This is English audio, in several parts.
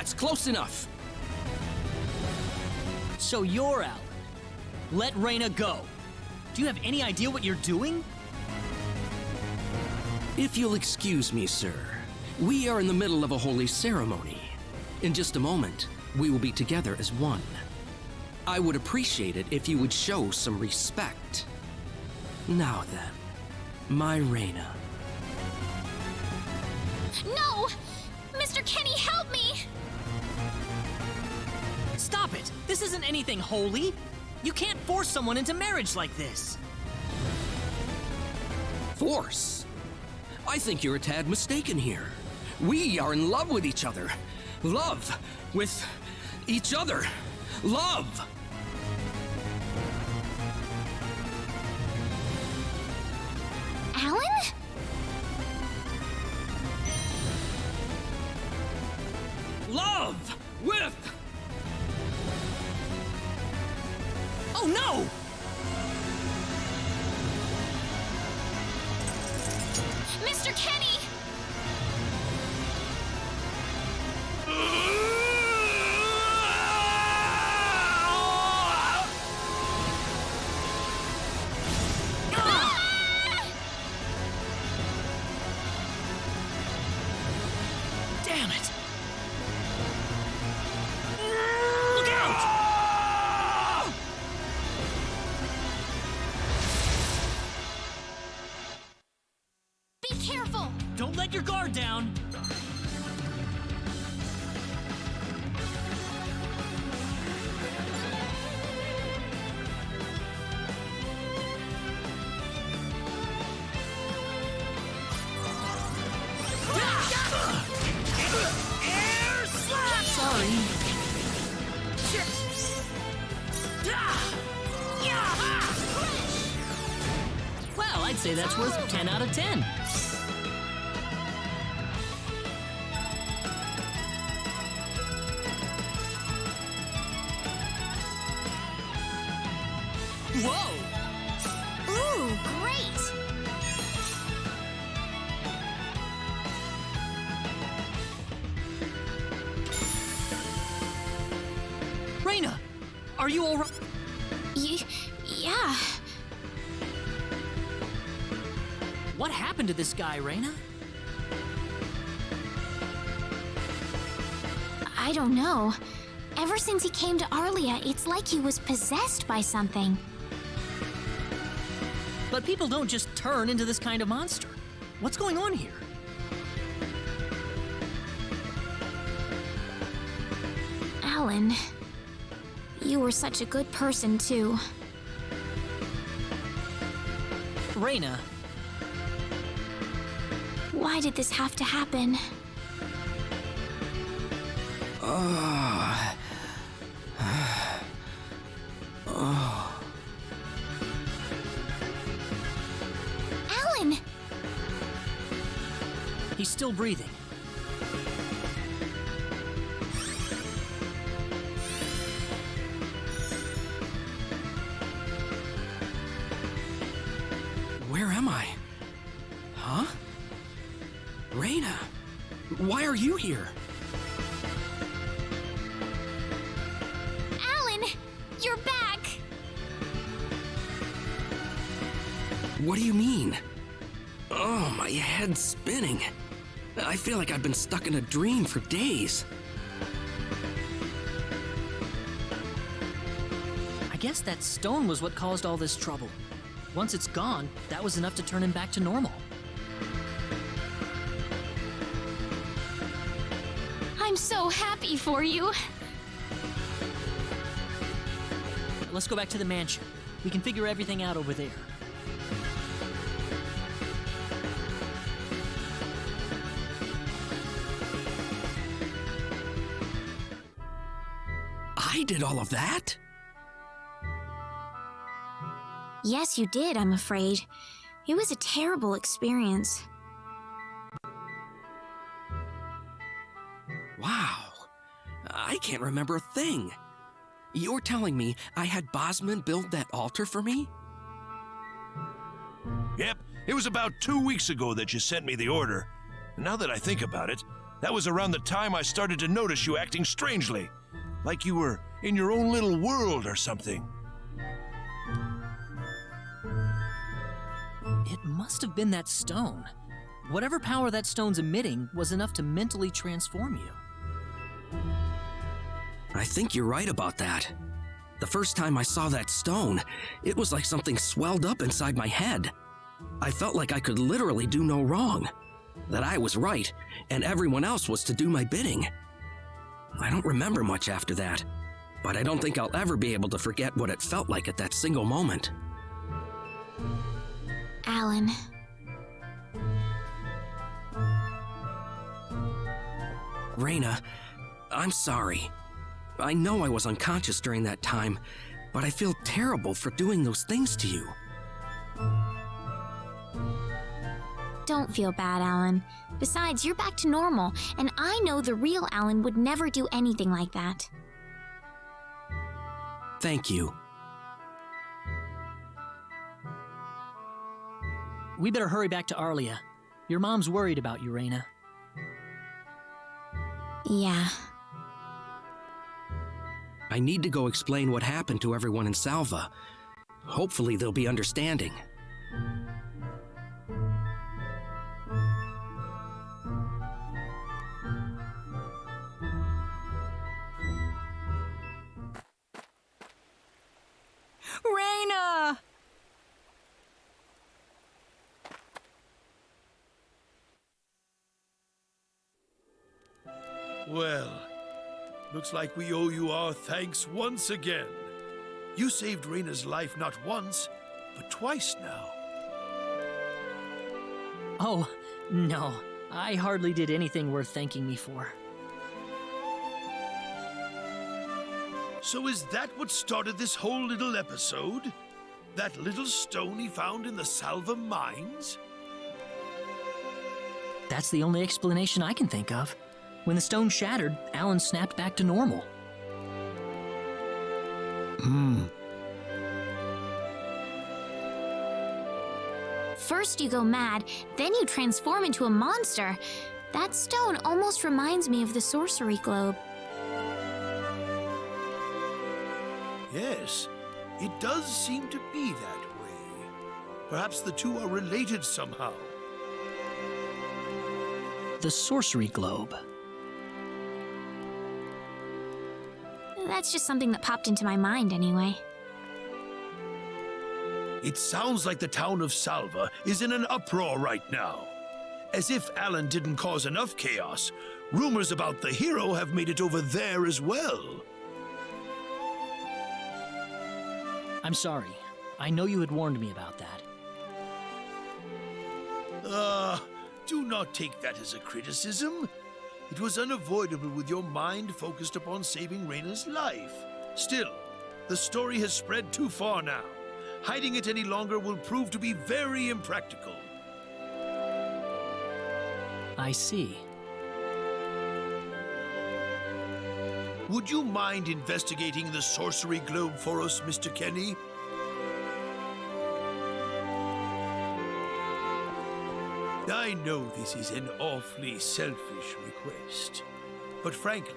That's close enough. So you're Alan. Let Reina go. Do you have any idea what you're doing? If you'll excuse me, sir, we are in the middle of a holy ceremony. In just a moment, we will be together as one. I would appreciate it if you would show some respect. Now then, my Reina. No! Mr. Kenny, help me! Stop it! This isn't anything holy! You can't force someone into marriage like this! Force? I think you're a tad mistaken here. We are in love with each other. Love with each other. Love! Alan? Love with... Oh no! Mr. Kenny! Damn it! Look out! Be careful! Don't let your guard down! Air slap! Sorry. Well, I'd say that's worth 10 out of 10. Whoa! Ooh, great! Reina, are you all right? Yeah. What happened to this guy, Reina? I don't know. Ever since he came to Arlia, it's like he was possessed by something. But people don't just turn into this kind of monster. What's going on here? Alan, you were such a good person, too. Reina, Why did this have to happen? Alan! he's still breathing. Where am I? Huh? Reina, why are you here? Alan! You're back! What do you mean? Oh, my head's spinning. I feel like I've been stuck in a dream for days. I guess that stone was what caused all this trouble. Once it's gone, that was enough to turn him back to normal. I'm so happy for you. Let's go back to the mansion. We can figure everything out over there. I did all of that? Yes, you did, I'm afraid. It was a terrible experience. Wow. I can't remember a thing. You're telling me I had Bosman build that altar for me? Yep, it was about 2 weeks ago that you sent me the order. And now that I think about it, That was around the time I started to notice you acting strangely, like you were in your own little world or something. It must have been that stone. Whatever power that stone's emitting was enough to mentally transform you. I think you're right about that. The first time I saw that stone, it was like something swelled up inside my head. I felt like I could literally do no wrong, that I was right, and everyone else was to do my bidding. I don't remember much after that, but I don't think I'll ever be able to forget what it felt like at that single moment. Alan. Reyna, I'm sorry. I know I was unconscious during that time, but I feel terrible for doing those things to you. Don't feel bad, Alan. Besides, you're back to normal, and I know the real Alan would never do anything like that. Thank you. We better hurry back to Arlia. Your mom's worried about you, Reyna. Yeah. I need to go explain what happened to everyone in Salva. Hopefully they'll be understanding. Reyna! Well, looks like we owe you our thanks once again. You saved Reyna's life not once, but twice now. Oh, no. I hardly did anything worth thanking me for. So is that what started this whole little episode? That little stone he found in the Salva mines? That's the only explanation I can think of. When the stone shattered, Alan snapped back to normal. First you go mad, then you transform into a monster. That stone almost reminds me of the sorcery globe. Yes, it does seem to be that way. Perhaps the two are related somehow. The sorcery globe. That's just something that popped into my mind anyway. It sounds like the town of Salva is in an uproar right now. As if Alan didn't cause enough chaos, rumors about the hero have made it over there as well. I'm sorry. I know you had warned me about that. Do not take that as a criticism. It was unavoidable with your mind focused upon saving Reyna's life. Still, the story has spread too far now. Hiding it any longer will prove to be very impractical. I see. Would you mind investigating the sorcery globe for us, Mr. Kenny? I know this is an awfully selfish request, but frankly,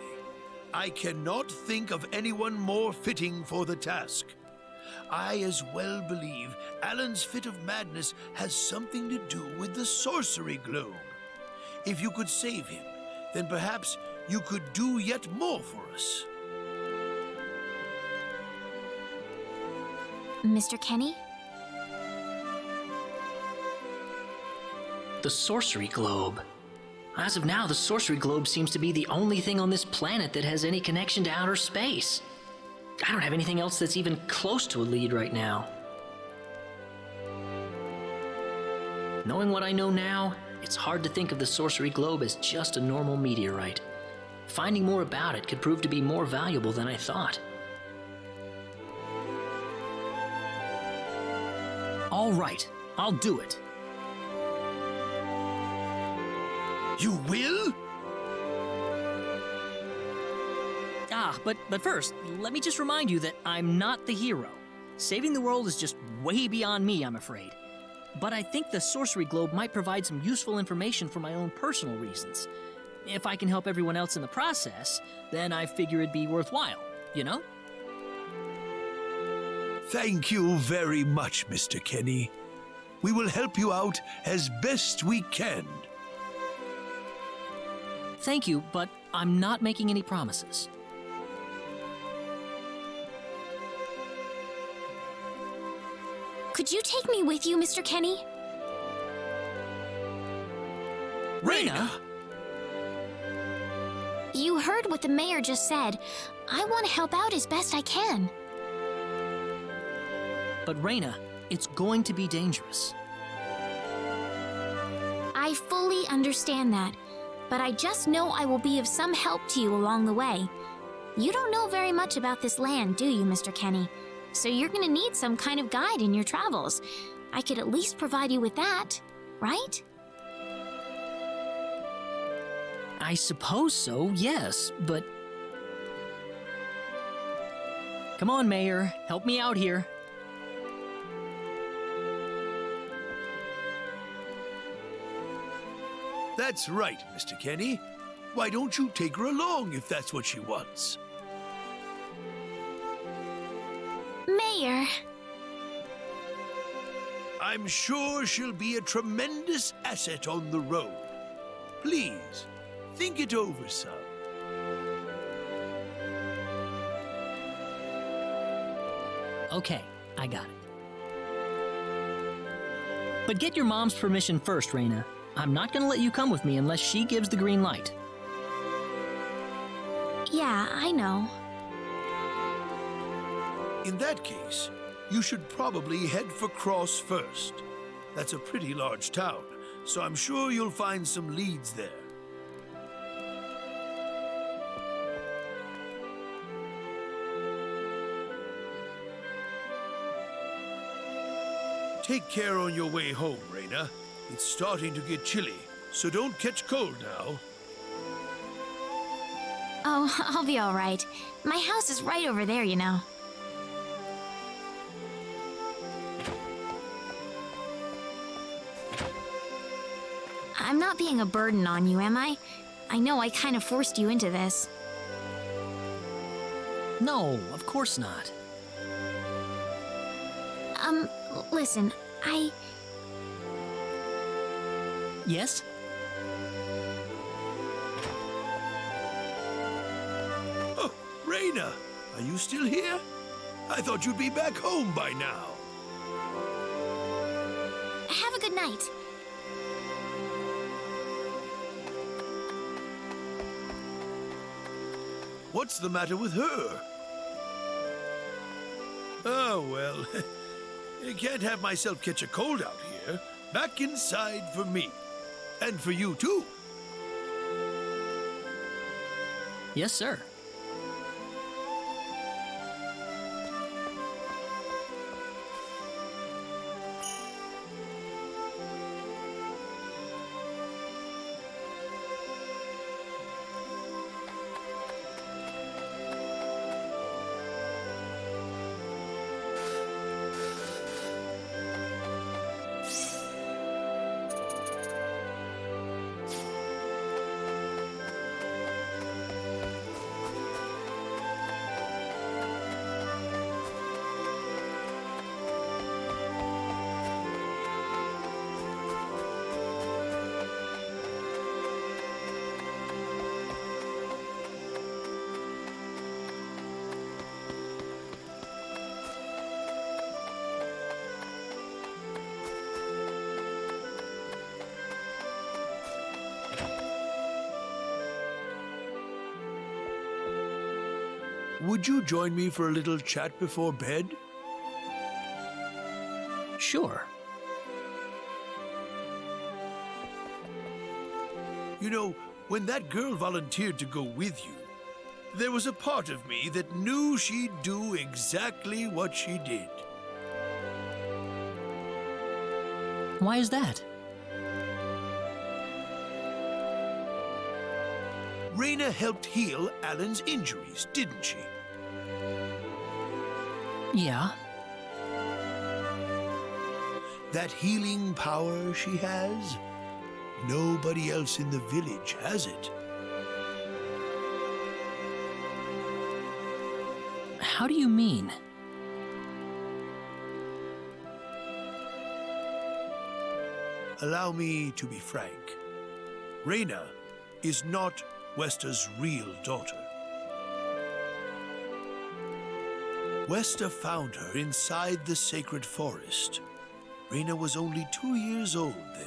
I cannot think of anyone more fitting for the task. I as well believe Alan's fit of madness has something to do with the sorcery globe. If you could save him, then perhaps you could do yet more for us. Mr. Kenny? The sorcery globe. As of now, the sorcery globe seems to be the only thing on this planet that has any connection to outer space. I don't have anything else that's even close to a lead right now. Knowing what I know now, it's hard to think of the sorcery globe as just a normal meteorite. Finding more about it could prove to be more valuable than I thought. All right, I'll do it. You will? But first, let me just remind you that I'm not the hero. Saving the world is just way beyond me, I'm afraid. But I think the sorcery globe might provide some useful information for my own personal reasons. if I can help everyone else in the process, then I figure it'd be worthwhile, you know? Thank you very much, Mr. Kenny. We will help you out as best we can. Thank you, but I'm not making any promises. Could you take me with you, Mr. Kenny? Raina! You heard what the mayor just said. I want to help out as best I can. But Raina, it's going to be dangerous. I fully understand that, but I just know I will be of some help to you along the way. You don't know very much about this land, do you, Mr. Kenny? So you're gonna need some kind of guide in your travels. I could at least provide you with that, right? I suppose so, yes, but... Come on, Mayor, help me out here. That's right, Mr. Kenny. Why don't you take her along if that's what she wants? Mayor, I'm sure she'll be a tremendous asset on the road. Please, think it over, son. Okay, I got it. But get your mom's permission first, Raina. I'm not gonna let you come with me unless she gives the green light. yeah, I know. In that case, you should probably head for Cross first. That's a pretty large town, so I'm sure you'll find some leads there. Take care on your way home, Raina. It's starting to get chilly, so don't catch cold now. Oh, I'll be all right. My house is right over there, you know. I'm not being a burden on you, am I? I know I kind of forced you into this. No, of course not. Listen, Yes? Oh, Raina, are you still here? I thought you'd be back home by now. Have a good night. What's the matter with her? Oh, well, I can't have myself catch a cold out here. Back inside for me. And for you, too. Yes, sir. Would you join me for a little chat before bed? Sure. You know, when that girl volunteered to go with you, there was a part of me that knew she'd do exactly what she did. Why is that? Raina helped heal Alan's injuries, didn't she? Yeah. That healing power she has, nobody else in the village has it. How do you mean? Allow me to be frank. Reyna is not Wester's real daughter. Wester found her inside the sacred forest. Reyna was only 2 years old then.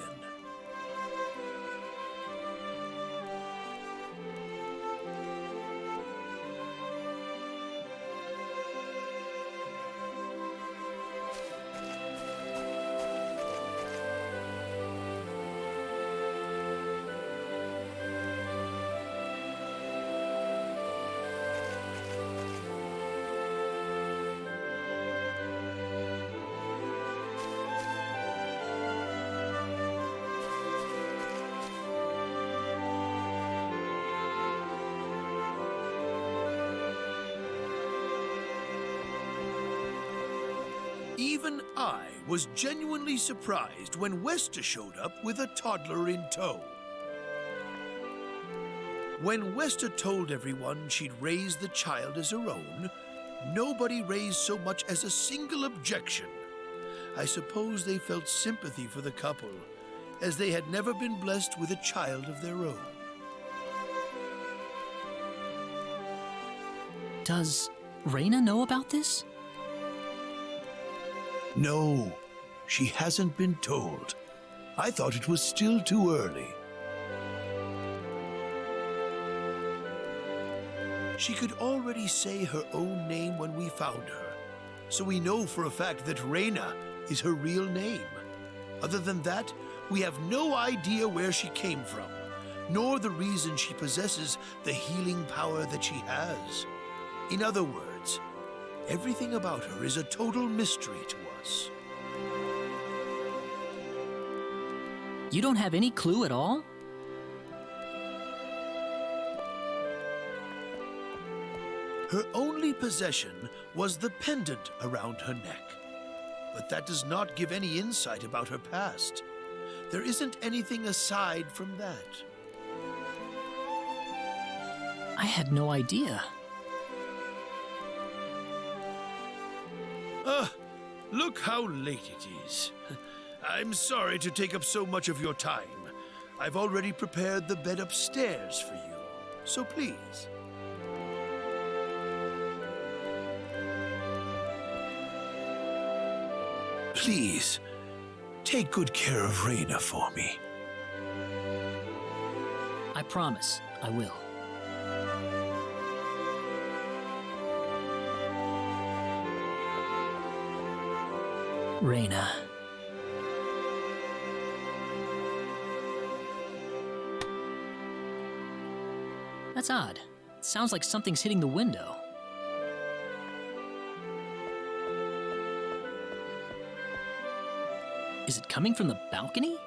Even I was genuinely surprised when Wester showed up with a toddler in tow. When Wester told everyone she'd raised the child as her own, nobody raised so much as a single objection. I suppose they felt sympathy for the couple, as they had never been blessed with a child of their own. Does Reyna know about this? No, she hasn't been told. I thought it was still too early. She could already say her own name when we found her, so we know for a fact that Reyna is her real name. Other than that, we have no idea where she came from, nor the reason she possesses the healing power that she has. In other words, everything about her is a total mystery to us. You don't have any clue at all? Her only possession was the pendant around her neck. But that does not give any insight about her past. There isn't anything aside from that. I had no idea. Look how late it is. I'm sorry to take up so much of your time. I've already prepared the bed upstairs for you, so please. Please, take good care of Reyna for me. I promise, I will. Reyna. That's odd. It sounds like something's hitting the window. Is it coming from the balcony?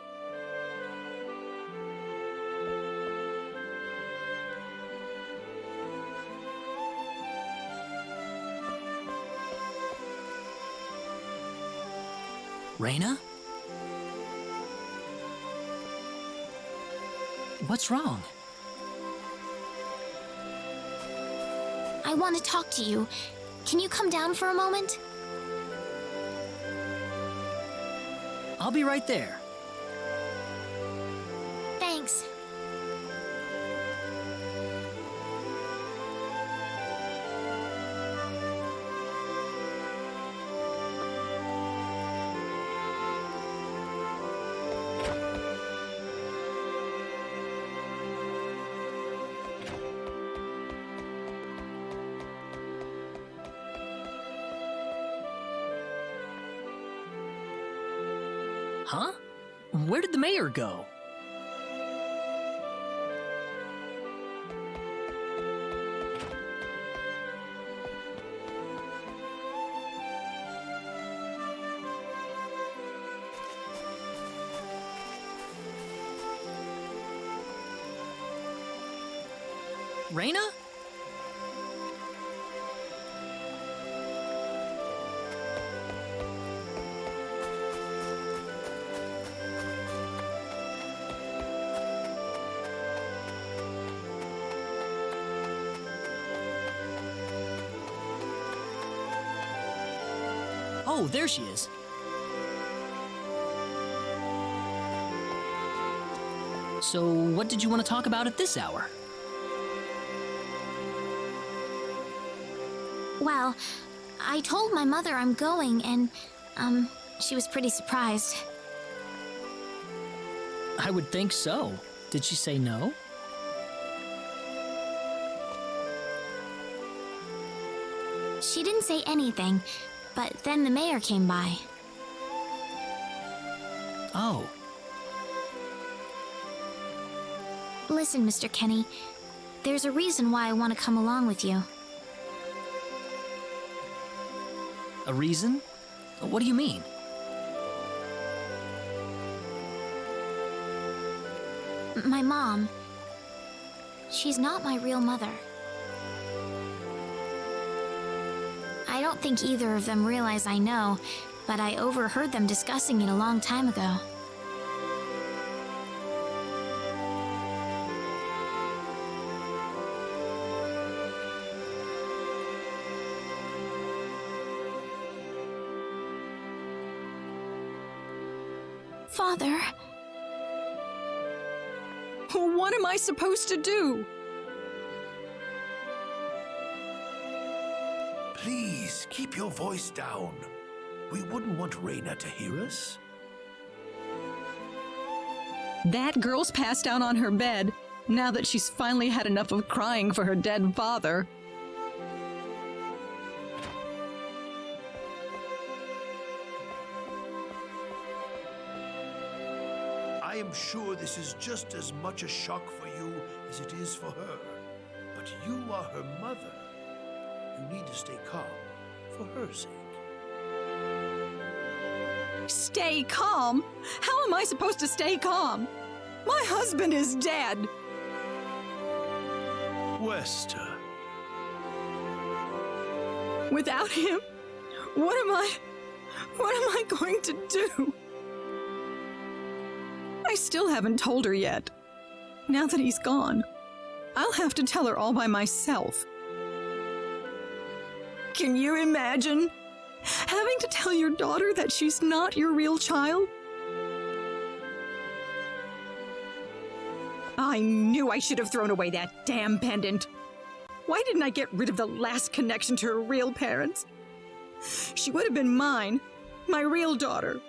Reyna? What's wrong? I want to talk to you. Can you come down for a moment? I'll be right there. Thanks. Huh? Where did the mayor go? Reyna? Oh, there she is. So, what did you want to talk about at this hour? Well, I told my mother I'm going, and, she was pretty surprised. I would think so. Did she say no? She didn't say anything, but then the mayor came by. Oh, Listen, Mr. Kenny, there's a reason why I want to come along with you. a reason? What do you mean? My mom, she's not my real mother. I don't think either of them realize I know, but I overheard them discussing it a long time ago. Father, What am I supposed to do? Please, keep your voice down. We wouldn't want Raina to hear us. That girl's passed out on her bed, now that she's finally had enough of crying for her dead father. I am sure this is just as much a shock for you as it is for her. But you are her mother. You need to stay calm for her sake. Stay calm? How am I supposed to stay calm? My husband is dead. Wester, Without him, what am I going to do? I still haven't told her yet. Now that he's gone, I'll have to tell her all by myself. Can you imagine having to tell your daughter that she's not your real child? I knew I should have thrown away that damn pendant. Why didn't I get rid of the last connection to her real parents? She would have been mine, my real daughter.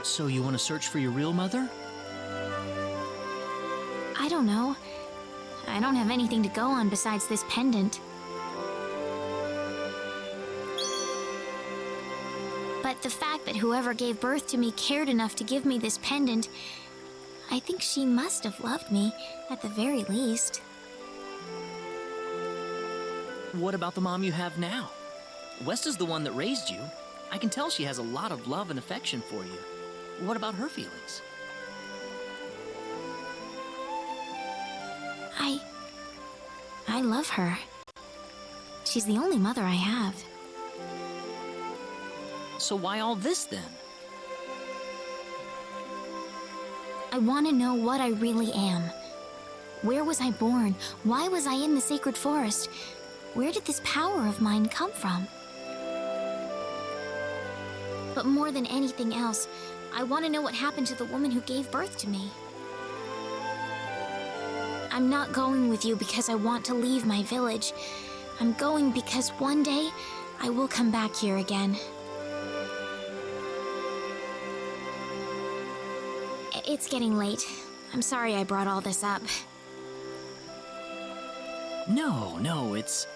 So you want to search for your real mother? I don't know. I don't have anything to go on besides this pendant. But the fact that whoever gave birth to me cared enough to give me this pendant, I think she must have loved me, at the very least. What about the mom you have now? West is the one that raised you. I can tell she has a lot of love and affection for you. What about her feelings? I love her. She's the only mother I have. So why all this then? I want to know what I really am. Where was I born? Why was I in the sacred forest? Where did this power of mine come from? But more than anything else, I want to know what happened to the woman who gave birth to me. I'm not going with you because I want to leave my village. I'm going because one day I will come back here again. It's getting late. I'm sorry I brought all this up. No, it's...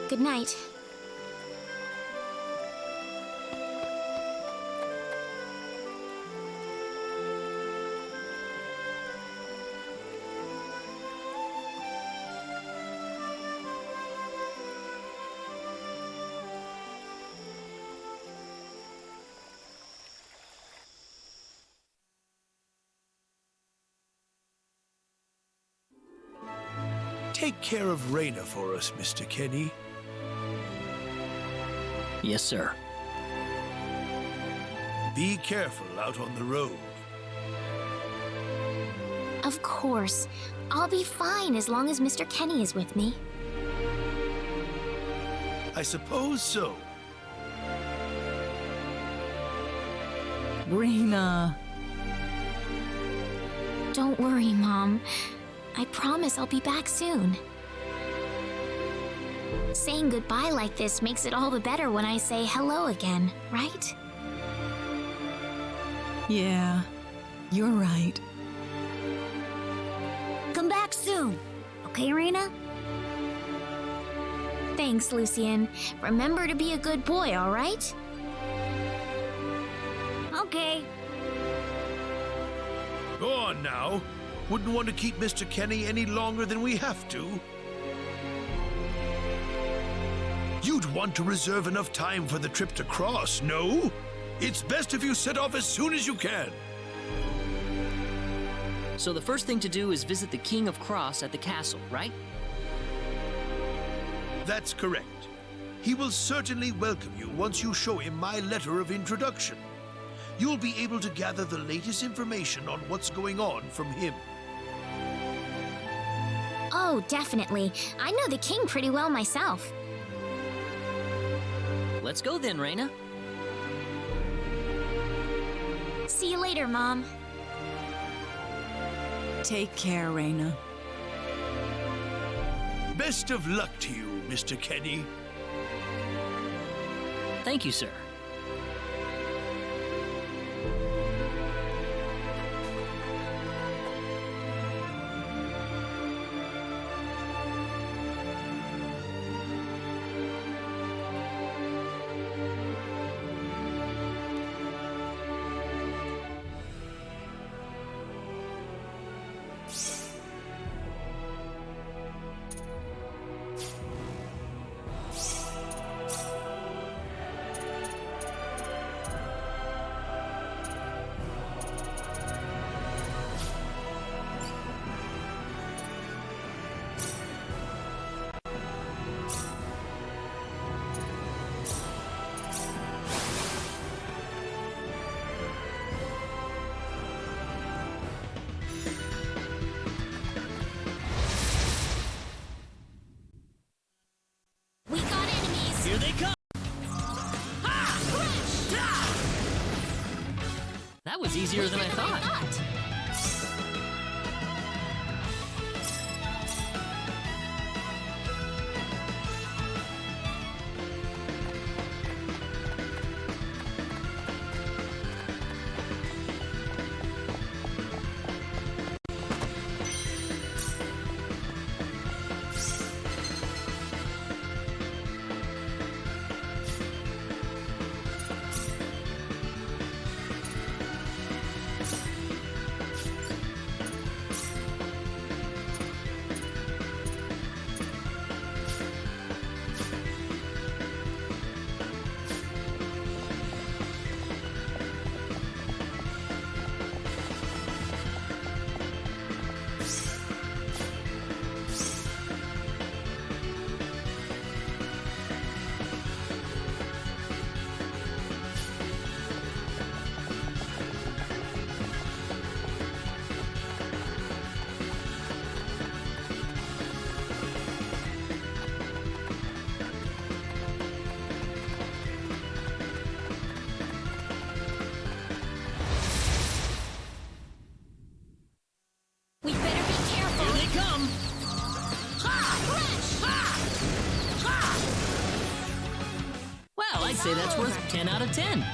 Good night. take care of Raina for us, Mr. Kenny? Yes, sir. Be careful out on the road. Of course. I'll be fine as long as Mr. Kenny is with me. I suppose so. Raina. Don't worry, Mom. I promise I'll be back soon. Saying goodbye like this makes it all the better when I say hello again, right? Yeah, you're right. Come back soon. Okay, Raina? Thanks, Lucien. Remember to be a good boy, all right? Okay. Go on now. Wouldn't want to keep Mr. Kenny any longer than we have to. You'd want to reserve enough time for the trip to Cross, no? It's best if you set off as soon as you can. So the first thing to do is visit the King of Cross at the castle, right? That's correct. He will certainly welcome you once you show him my letter of introduction. You'll be able to gather the latest information on what's going on from him. Oh, definitely. I know the king pretty well myself. Let's go then, Raina. See you later, Mom. Take care, Raina. Best of luck to you, Mr. Kenny. Thank you, sir. We got enemies. Here they come! That was easier than I thought. We better be careful. Here they come! Well, I'd say that's worth 10 out of 10.